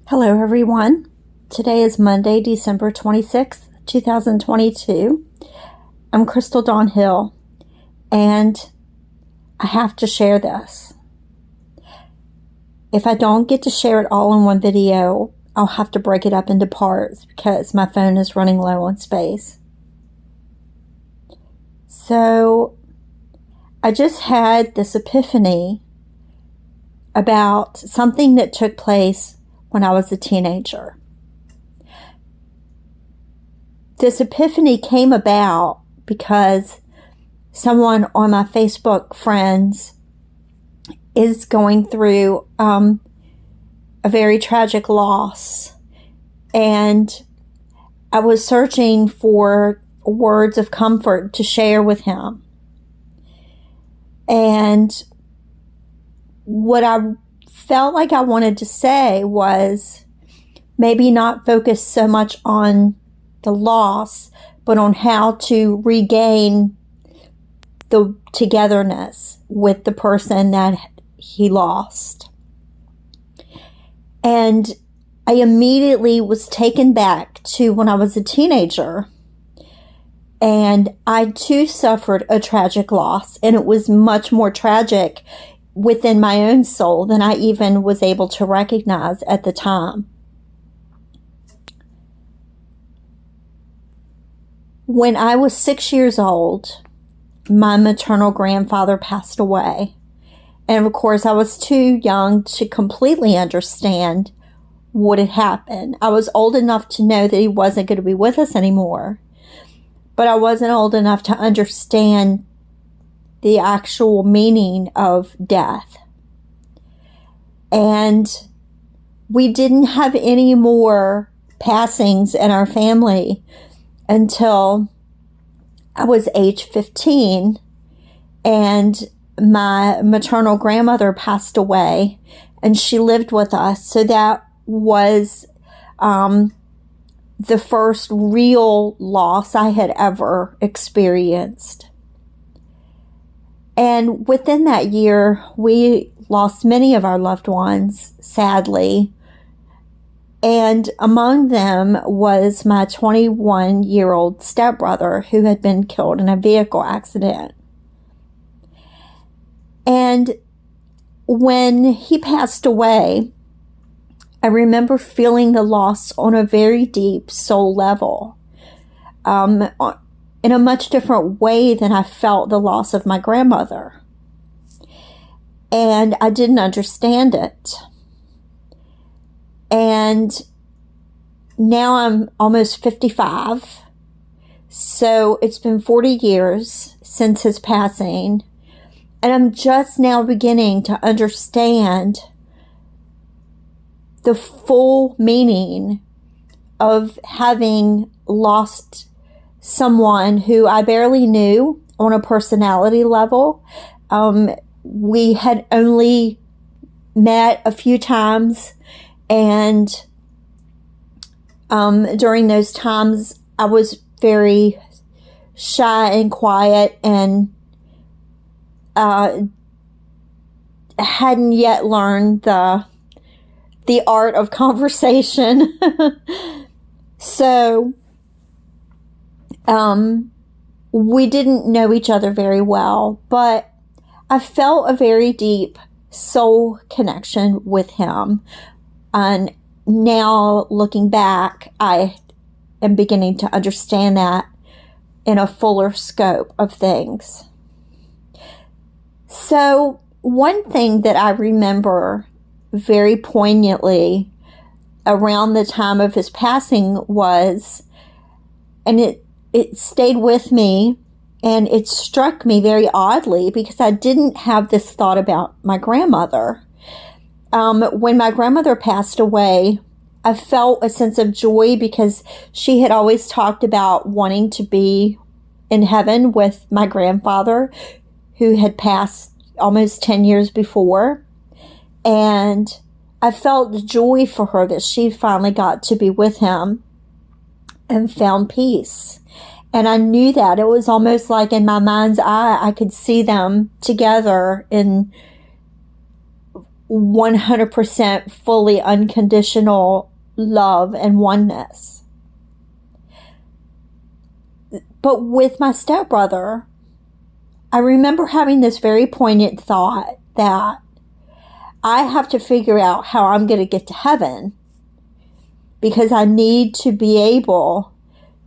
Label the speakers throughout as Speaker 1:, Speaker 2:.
Speaker 1: Hello, everyone. Today is Monday, December 26th, 2022. I'm Crystal Dawn Hill, and I have to share this. If I don't get to share it all in one video, I'll have to break it up into parts because my phone is running low on space. So, I just had this epiphany about something that took place when I was a teenager. This epiphany came about because someone on my Facebook friends is going through a very tragic loss. And I was searching for words of comfort to share with him. And what I felt like I wanted to say was maybe not focus so much on the loss, but on how to regain the togetherness with the person that he lost. And I immediately was taken back to when I was a teenager, and I too suffered a tragic loss, and it was much more tragic within my own soul than I even was able to recognize at the time. When I was 6 years old, my maternal grandfather passed away. And of course, I was too young to completely understand what had happened. I was old enough to know that he wasn't going to be with us anymore, but I wasn't old enough to understand the actual meaning of death. And we didn't have any more passings in our family until I was age 15, and my maternal grandmother passed away, and she lived with us. So that was the first real loss I had ever experienced. And within that year, we lost many of our loved ones, sadly. And among them was my 21-year-old stepbrother who had been killed in a vehicle accident. And when he passed away, I remember feeling the loss on a very deep soul level. In a much different way than I felt the loss of my grandmother. And I didn't understand it. And now I'm almost 55. So it's been 40 years since his passing. And I'm just now beginning to understand the full meaning of having lost someone who I barely knew on a personality level. We had only met a few times, and during those times I was very shy and quiet, and hadn't yet learned the art of conversation. So we didn't know each other very well, but I felt a very deep soul connection with him. And now looking back, I am beginning to understand that in a fuller scope of things. So one thing that I remember very poignantly around the time of his passing was, and it stayed with me, and it struck me very oddly because I didn't have this thought about my grandmother. When my grandmother passed away, I felt a sense of joy because she had always talked about wanting to be in heaven with my grandfather, who had passed almost 10 years before. And I felt joy for her that she finally got to be with him and found peace. And I knew that. It was almost like in my mind's eye, I could see them together in 100% fully unconditional love and oneness. But with my stepbrother, I remember having this very poignant thought that I have to figure out how I'm going to get to heaven, because I need to be able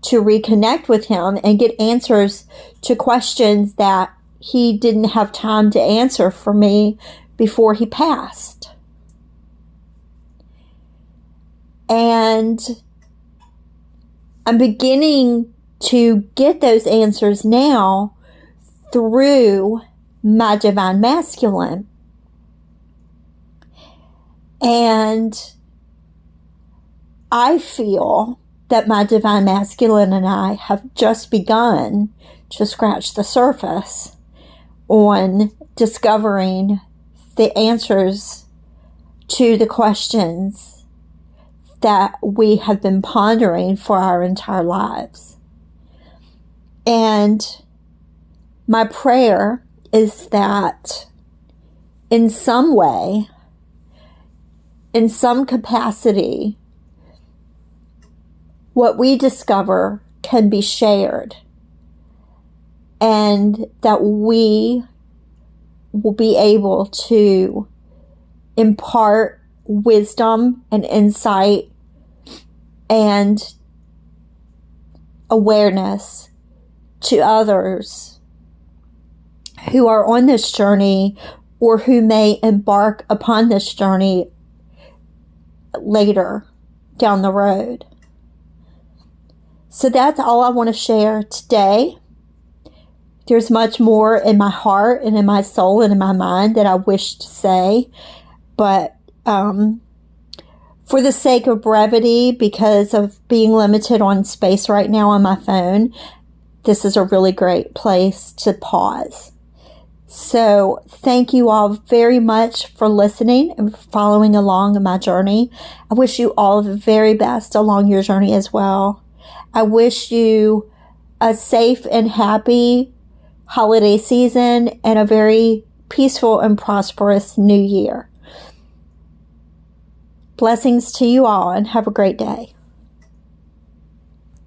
Speaker 1: to reconnect with him and get answers to questions that he didn't have time to answer for me before he passed. And I'm beginning to get those answers now through my divine masculine. And I feel that my divine masculine and I have just begun to scratch the surface on discovering the answers to the questions that we have been pondering for our entire lives. And my prayer is that in some way, in some capacity, what we discover can be shared, and that we will be able to impart wisdom and insight and awareness to others who are on this journey or who may embark upon this journey later down the road. So that's all I want to share today. There's much more in my heart and in my soul and in my mind that I wish to say, but for the sake of brevity, because of being limited on space right now on my phone, this is a really great place to pause. So thank you all very much for listening and following along in my journey. I wish you all the very best along your journey as well. I wish you a safe and happy holiday season and a very peaceful and prosperous new year. Blessings to you all, and have a great day.